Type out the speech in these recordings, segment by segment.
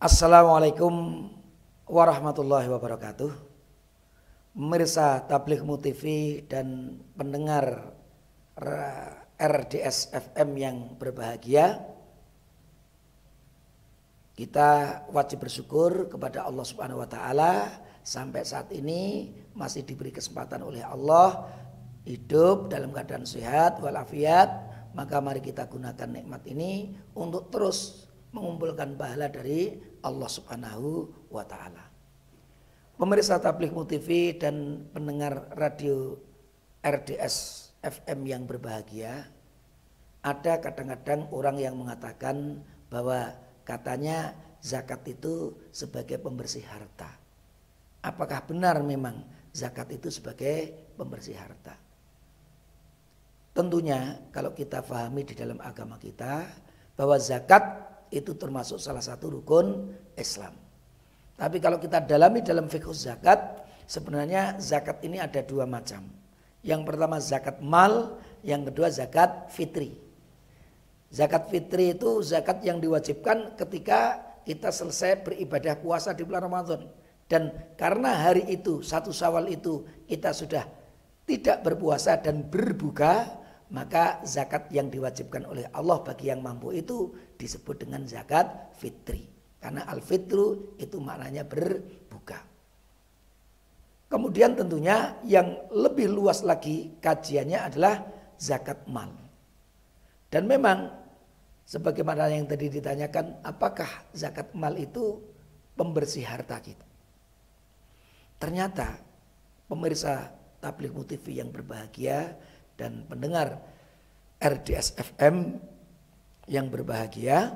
Assalamualaikum warahmatullahi wabarakatuh. Pemirsa Tabligh TV dan pendengar RDS FM yang berbahagia, kita wajib bersyukur kepada Allah Subhanahu wa taala sampai saat ini masih diberi kesempatan oleh Allah hidup dalam keadaan sehat walafiat. Maka mari kita gunakan nikmat ini untuk terus mengumpulkan pahala dari Allah Subhanahu wa taala. Pemirsa Tabligh TV dan pendengar radio RDS FM yang berbahagia, ada kadang-kadang orang yang mengatakan bahwa katanya zakat itu sebagai pembersih harta. Apakah benar memang zakat itu sebagai pembersih harta? Tentunya kalau kita pahami di dalam agama kita bahwa zakat itu termasuk salah satu rukun Islam. Tapi kalau kita dalami dalam fikih zakat, sebenarnya zakat ini ada dua macam. Yang pertama zakat mal, yang kedua zakat fitri. Zakat fitri itu zakat yang diwajibkan ketika kita selesai beribadah puasa di bulan Ramadan. Dan karena hari itu, 1 Syawal itu kita sudah tidak berpuasa dan berbuka, maka zakat yang diwajibkan oleh Allah bagi yang mampu itu disebut dengan zakat fitri. Karena al-fitru itu maknanya berbuka. Kemudian tentunya yang lebih luas lagi kajiannya adalah zakat mal. Dan memang sebagaimana yang tadi ditanyakan, apakah zakat mal itu pembersih harta kita? Ternyata pemirsa Tabligh TV yang berbahagia dan pendengar RDS FM yang berbahagia,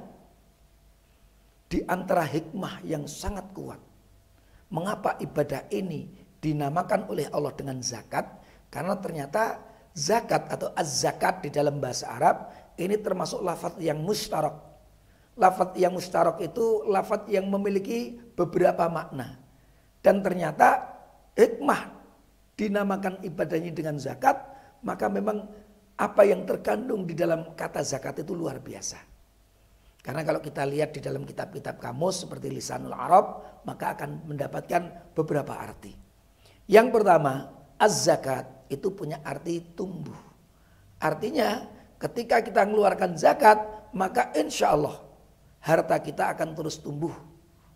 di antara hikmah yang sangat kuat mengapa ibadah ini dinamakan oleh Allah dengan zakat, karena ternyata zakat atau az-zakat di dalam bahasa Arab ini termasuk lafaz yang mustarak. Lafaz yang mustarak itu lafaz yang memiliki beberapa makna, dan ternyata hikmah dinamakan ibadahnya dengan zakat, maka memang apa yang terkandung di dalam kata zakat itu luar biasa. Karena kalau kita lihat di dalam kitab-kitab kamus seperti Lisanul Arab, maka akan mendapatkan beberapa arti. Yang pertama, az-zakat itu punya arti tumbuh. Artinya ketika kita mengeluarkan zakat, maka insya Allah harta kita akan terus tumbuh.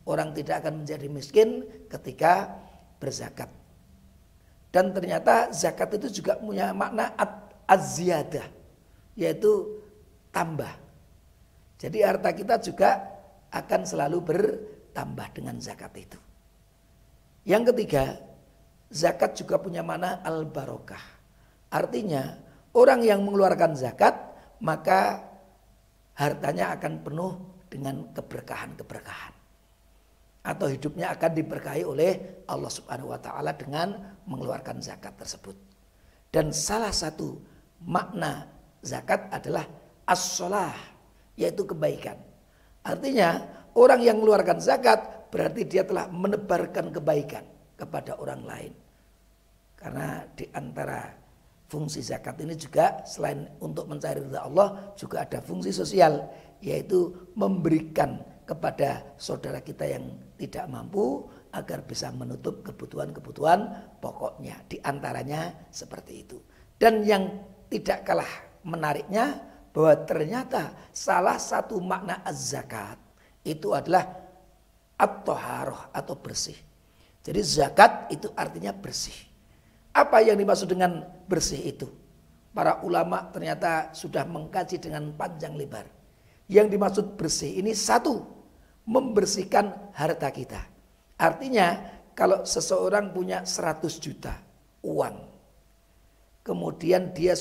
Orang tidak akan menjadi miskin ketika berzakat. Dan ternyata zakat itu juga punya makna az-ziyadah, yaitu tambah. Jadi harta kita juga akan selalu bertambah dengan zakat itu. Yang ketiga, zakat juga punya makna al-barokah. Artinya orang yang mengeluarkan zakat, maka hartanya akan penuh dengan keberkahan-keberkahan. Atau hidupnya akan diberkahi oleh Allah Subhanahu wa taala dengan mengeluarkan zakat tersebut. Dan salah satu makna zakat adalah as-shalah, yaitu kebaikan. Artinya orang yang mengeluarkan zakat berarti dia telah menebarkan kebaikan kepada orang lain. Karena di antara fungsi zakat ini juga selain untuk mencari ridha Allah, juga ada fungsi sosial, yaitu memberikan kepada saudara kita yang tidak mampu agar bisa menutup kebutuhan-kebutuhan pokoknya. Di antaranya seperti itu. Dan yang tidak kalah menariknya bahwa ternyata salah satu makna az-zakat itu adalah at-thaharah atau bersih. Jadi zakat itu artinya bersih. Apa yang dimaksud dengan bersih itu? Para ulama ternyata sudah mengkaji dengan panjang lebar. Yang dimaksud bersih ini satu, membersihkan harta kita. Artinya kalau seseorang punya 100 juta uang, kemudian dia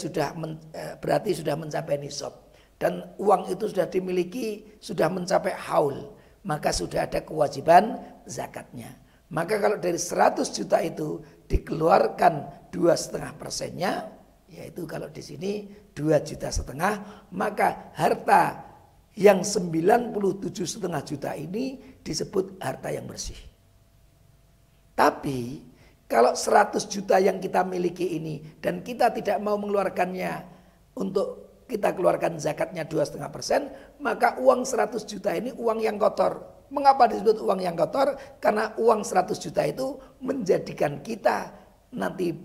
berarti sudah mencapai nisab, dan uang itu sudah dimiliki, sudah mencapai haul, maka sudah ada kewajiban zakatnya. Maka kalau dari 100 juta itu dikeluarkan 2,5%-nya, yaitu kalau di sini 2,5 juta, maka harta yang 97,5 juta ini disebut harta yang bersih. Tapi kalau 100 juta yang kita miliki ini dan kita tidak mau mengeluarkannya untuk kita keluarkan zakatnya 2,5%, maka uang 100 juta ini uang yang kotor, Mengapa disebut uang yang kotor? Karena uang 100 juta itu menjadikan kita nanti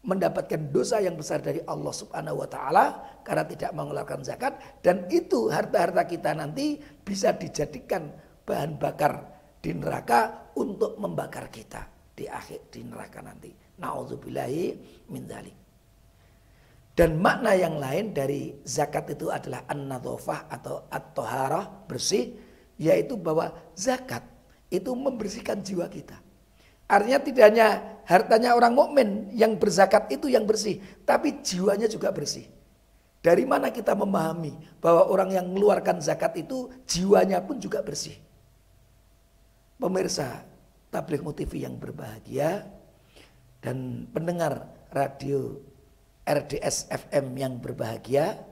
mendapatkan dosa yang besar dari Allah Subhanahu wa taala karena tidak mengeluarkan zakat, dan itu harta-harta kita nanti bisa dijadikan bahan bakar di neraka untuk membakar kita di akhir di neraka nanti. Nauzubillahi min dzalik. Dan makna yang lain dari zakat itu adalah an-nadzafah atau at-thaharah, bersih, yaitu bahwa zakat itu membersihkan jiwa kita. Artinya tidak hanya hartanya orang mukmin yang berzakat itu yang bersih, tapi jiwanya juga bersih. Dari mana kita memahami bahwa orang yang mengeluarkan zakat itu jiwanya pun juga bersih? Pemirsa Tabligh TV yang berbahagia dan pendengar radio RDS FM yang berbahagia,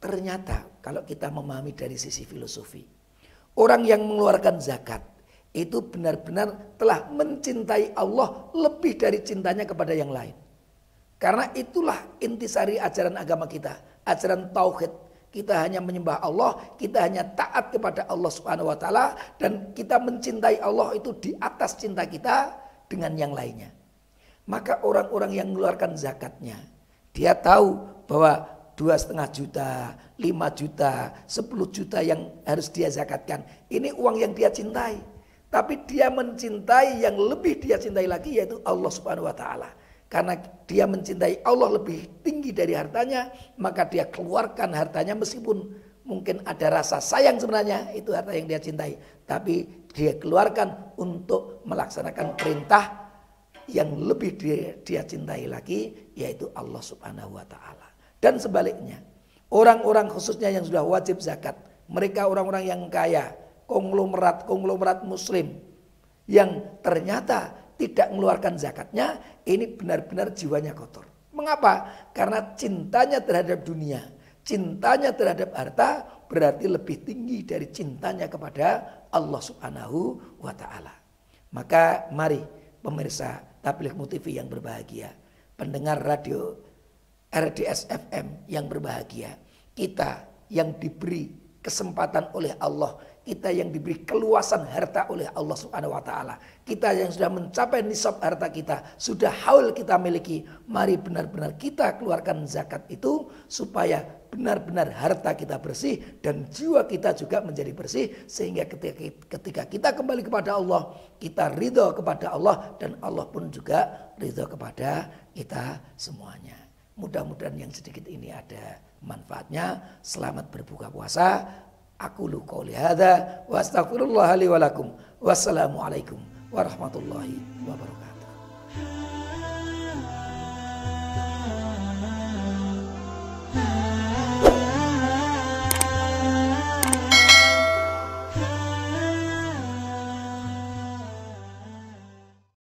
ternyata kalau kita memahami dari sisi filosofi, orang yang mengeluarkan zakat itu benar-benar telah mencintai Allah lebih dari cintanya kepada yang lain. Karena itulah intisari ajaran agama kita, ajaran tauhid. Kita hanya menyembah Allah, kita hanya taat kepada Allah Subhanahu wa taala, dan kita mencintai Allah itu di atas cinta kita dengan yang lainnya. Maka orang-orang yang mengeluarkan zakatnya, dia tahu bahwa 2,5 juta, 5 juta, 10 juta yang harus dia zakatkan, ini uang yang dia cintai. Tapi dia mencintai yang lebih dia cintai lagi, yaitu Allah Subhanahu wa taala. Karena dia mencintai Allah lebih tinggi dari hartanya, maka dia keluarkan hartanya meskipun mungkin ada rasa sayang sebenarnya, itu harta yang dia cintai. Tapi dia keluarkan untuk melaksanakan perintah yang lebih dia cintai lagi, yaitu Allah Subhanahu wa taala. Dan sebaliknya, orang-orang khususnya yang sudah wajib zakat, mereka orang-orang yang kaya, konglomerat muslim yang ternyata tidak mengeluarkan zakatnya, ini benar-benar jiwanya kotor. Mengapa? Karena cintanya terhadap dunia, cintanya terhadap harta berarti lebih tinggi dari cintanya kepada Allah Subhanahu wa taala. Maka mari pemirsa Tabligh TV yang berbahagia, pendengar radio RDS FM yang berbahagia, kita yang diberi kesempatan oleh Allah, kita yang diberi keluasan harta oleh Allah Subhanahu wa taala, kita yang sudah mencapai nisab harta kita, sudah haul kita miliki, mari benar-benar kita keluarkan zakat itu supaya benar-benar harta kita bersih dan jiwa kita juga menjadi bersih, sehingga ketika kita kembali kepada Allah, kita ridho kepada Allah dan Allah pun juga ridho kepada kita semuanya. Mudah-mudahan yang sedikit ini ada manfaatnya. Selamat berbuka puasa. Aqulu qouli hadza wa astaghfirullah li wa lakum. Wassalamualaikum warahmatullahi wabarakatuh.